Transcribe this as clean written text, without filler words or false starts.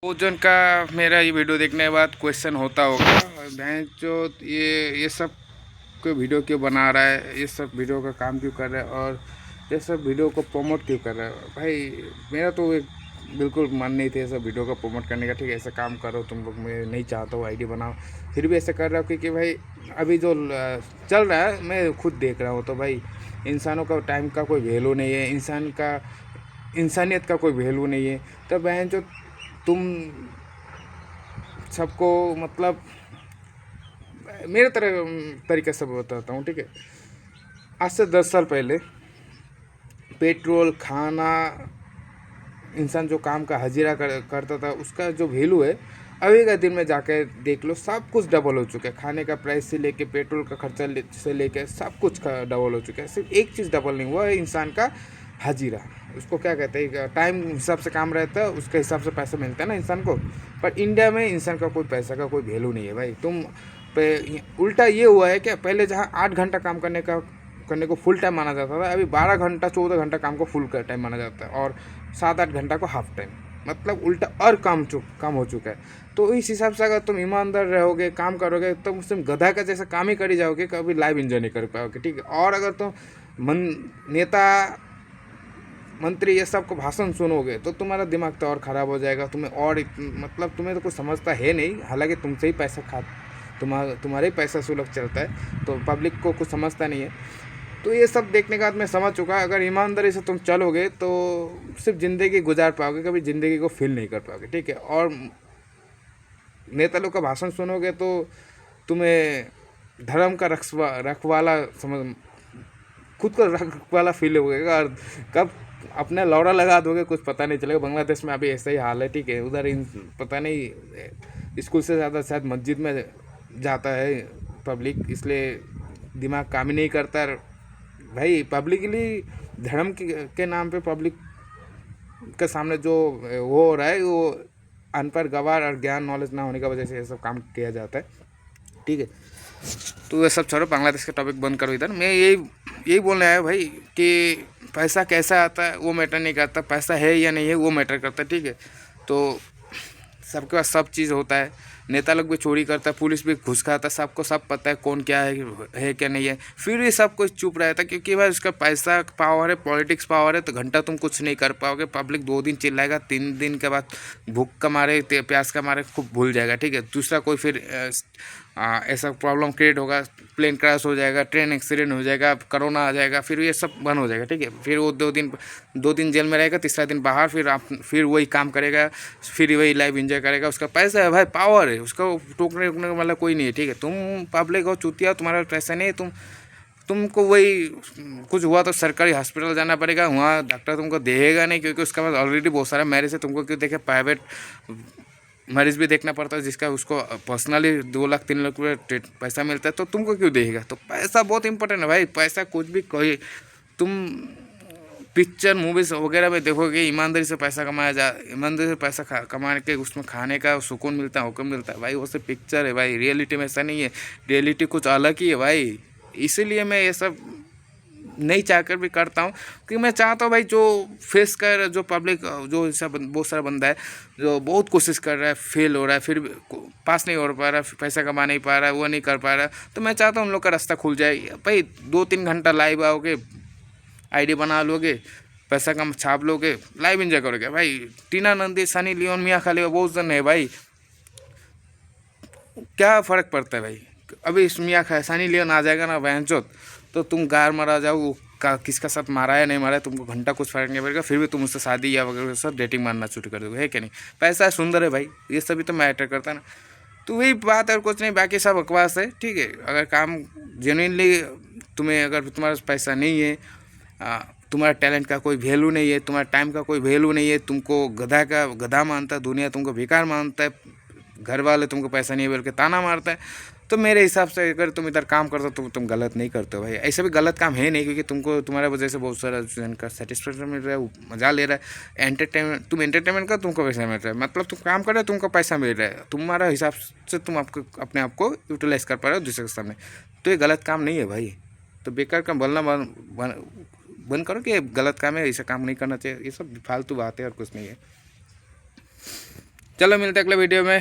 भोजन का मेरा ये वीडियो देखने के बाद क्वेश्चन होता होगा, भैंस जो ये सब कोई वीडियो क्यों बना रहा है, ये सब वीडियो का काम क्यों कर रहा है और ये सब वीडियो को प्रमोट क्यों कर रहा है। भाई मेरा तो एक बिल्कुल मन नहीं था ये सब वीडियो को प्रमोट करने का। ठीक है, ऐसा काम करो तुम लोग, मैं नहीं चाहता हूँ आईडी बनाओ, फिर भी ऐसा कर रहा हूँ क्योंकि भाई अभी जो चल रहा है मैं खुद देख रहा हूँ। तो भाई इंसानों का टाइम का कोई वैल्यू नहीं है, इंसानियत का कोई वैल्यू नहीं है। तो बहन जो तुम सबको मतलब मेरे तरीके से बताता हूँ। ठीक है, आज से 10 साल पहले पेट्रोल खाना इंसान जो काम का हजीरा करता था उसका जो वैल्यू है, अभी का दिन में जाकर देख लो सब कुछ डबल हो चुका है। खाने का प्राइस से लेके पेट्रोल का खर्चा से लेके सब कुछ का डबल हो चुका है। सिर्फ एक चीज़ डबल नहीं हुआ है, इंसान का हजीरा। उसको क्या कहते हैं, टाइम हिसाब से काम रहता है, उसके हिसाब से पैसा मिलता है ना इंसान को। पर इंडिया में इंसान का कोई पैसा का कोई वैल्यू नहीं है भाई। उल्टा ये हुआ है क्या, पहले जहाँ 8 घंटा काम करने को फुल टाइम माना जाता था, अभी 12 घंटा 14 घंटा काम को फुल टाइम माना जाता है और 7-8 घंटा को हाफ टाइम। मतलब उल्टा और काम हो चुका है। तो इस हिसाब से अगर तुम ईमानदार रहोगे, काम करोगे, तो तुम गधा का जैसा काम ही करी जाओगे, कभी लाइव एंजॉय नहीं कर पाओगे। ठीक है, और अगर तुम नेता मंत्री ये सब को भाषण सुनोगे तो तुम्हारा दिमाग तो और ख़राब हो जाएगा। तुम्हें और मतलब तुम्हें तो कुछ समझता है नहीं, हालांकि तुमसे ही पैसा तुम्हारे ही पैसा सुलग चलता है, तो पब्लिक को कुछ समझता नहीं है। तो ये सब देखने के बाद मैं समझ चुका, अगर ईमानदारी से तुम चलोगे तो सिर्फ ज़िंदगी गुजार पाओगे, कभी ज़िंदगी को फील नहीं कर पाओगे। ठीक है, और नेता लोग का भाषण सुनोगे तो तुम्हें धर्म का रखवाला खुद को रखवाला फील होगा, और कब अपने लौड़ा लगा दोगे कुछ पता नहीं चलेगा। बांग्लादेश में अभी ऐसा ही हाल है। ठीक है, उधर पता नहीं स्कूल से ज़्यादा शायद मस्जिद में जाता है पब्लिक, इसलिए दिमाग काम ही नहीं करता भाई। पब्लिकली धर्म के नाम पे पब्लिक के सामने जो वो हो रहा है, वो अनपढ़ गवार और ज्ञान नॉलेज ना होने की वजह से ये सब काम किया जाता है। ठीक है, तो ये सब छोड़ो, बांग्लादेश का टॉपिक बंद करो। इधर मैं यही बोलना है भाई कि पैसा कैसा आता है वो मैटर नहीं करता, पैसा है या नहीं है वो मैटर करता है। ठीक है, तो सबके पास सब चीज़ होता है, नेता लोग भी चोरी करता है, पुलिस भी घुस खाता है, सबको सब पता है कौन क्या है क्या नहीं है, फिर भी सब कुछ चुप रहता है क्योंकि भाई उसका पैसा पावर है, पॉलिटिक्स पावर है। तो घंटा तुम कुछ नहीं कर पाओगे, पब्लिक 2 दिन चिल्लाएगा, 3 दिन के बाद भूख का मारे प्यास का मारे खूब भूल जाएगा। ठीक है, दूसरा कोई फिर ऐसा प्रॉब्लम क्रिएट होगा, प्लेन क्रैश हो जाएगा, ट्रेन एक्सीडेंट हो जाएगा, कोरोना आ जाएगा, फिर ये सब बंद हो जाएगा। ठीक है, फिर वो 2 दिन जेल में रहेगा, तीसरा दिन बाहर, फिर वही काम करेगा, फिर वही लाइफ एंजॉय करेगा। उसका पैसा है भाई, पावर है, उसका टोकने वाला कोई नहीं है। ठीक है, तुम पब्लिक हो चुतिया, तुम्हारा पैसा नहीं है, तुमको वही कुछ हुआ तो सरकारी हॉस्पिटल जाना पड़ेगा, वहाँ डॉक्टर तुमको देगा नहीं क्योंकि उसके पास ऑलरेडी बहुत सारा मैरिज है। तुमको क्यों देखे, प्राइवेट मरीज भी देखना पड़ता है जिसका उसको पर्सनली 2 लाख 3 लाख रुपये पैसा मिलता है, तो तुमको क्यों देगा। तो पैसा बहुत इंपॉर्टेंट है भाई। पैसा कुछ भी कोई तुम पिक्चर मूवीज वगैरह में देखोगे, ईमानदारी से पैसा ईमानदारी से पैसा कमा के उसमें खाने का सुकून मिलता है, हुक्म मिलता है भाई। वो सिर्फ पिक्चर है भाई, रियलिटी में ऐसा नहीं है, रियलिटी कुछ अलग ही है भाई। इसीलिए मैं ये सब नहीं चाहकर भी करता हूँ क्योंकि मैं चाहता हूँ भाई जो फेस कर, जो पब्लिक, जो ऐसा बहुत सारा बंदा है जो बहुत कोशिश कर रहा है, फेल हो रहा है, फिर भी पास नहीं हो पा रहा, पैसा कमा नहीं पा रहा है, वो नहीं कर पा रहा, तो मैं चाहता हूँ उन लोग का रास्ता खुल जाए भाई। 2-3 घंटा लाइव आओगे, आईडी बना लोगे, पैसा कम छाप लोगे, लाइव एंजॉय करोगे भाई। टीना नंदी, सनी लियोन, मियाँ खलीफा बहुत जन है भाई, क्या फ़र्क पड़ता है भाई। अभी इस सनी लियोन आ जाएगा ना बहनचोद, तो तुम गार मारा जाओ, किसका साथ मारा है नहीं मारा है तुमको घंटा कुछ फर्क नहीं पड़ेगा, फिर भी तुम उससे शादी या वगैरह सब डेटिंग मारना शुरू कर दोगे, है क्या नहीं। पैसा सुंदर है भाई, ये सभी तो मैटर करता है ना। तो वही बात है और कुछ नहीं, बाकी सब बकवास है। ठीक है, अगर काम जेन्युइनली तुम्हें, अगर तुम्हारे पास पैसा नहीं है, तुम्हारा टैलेंट का कोई वैल्यू नहीं है, तुम्हारा टाइम का कोई वैल्यू नहीं है, तुमको गधा मानता है, दुनिया तुमको बेकार मानता है, घर वाले तुमको पैसा नहीं है बोल के ताना मारता है, तो मेरे हिसाब से अगर तुम इधर काम करते हो तो तुम गलत नहीं करते हो भाई। ऐसे भी गलत काम है नहीं क्योंकि तुमको तुम्हारे वजह से बहुत सारा जन का सेटिस्फेक्शन मिल रहा है, मजा ले रहा है, एंटरटेनमेंट का तुमको पैसा मिल रहा है, मतलब तुम काम कर रहे हो तुमको पैसा मिल रहा है, तुम्हारा हिसाब से तुम अपने आप को यूटिलाइज कर पा रहे हो दूसरे के सामने, तो ये गलत काम नहीं है भाई। तो बेकार का बोलना बंद करो कि गलत काम है, ऐसा काम नहीं करना चाहिए, ये सब फालतू बात है और कुछ नहीं है। चलो मिलते हैं अगले वीडियो में।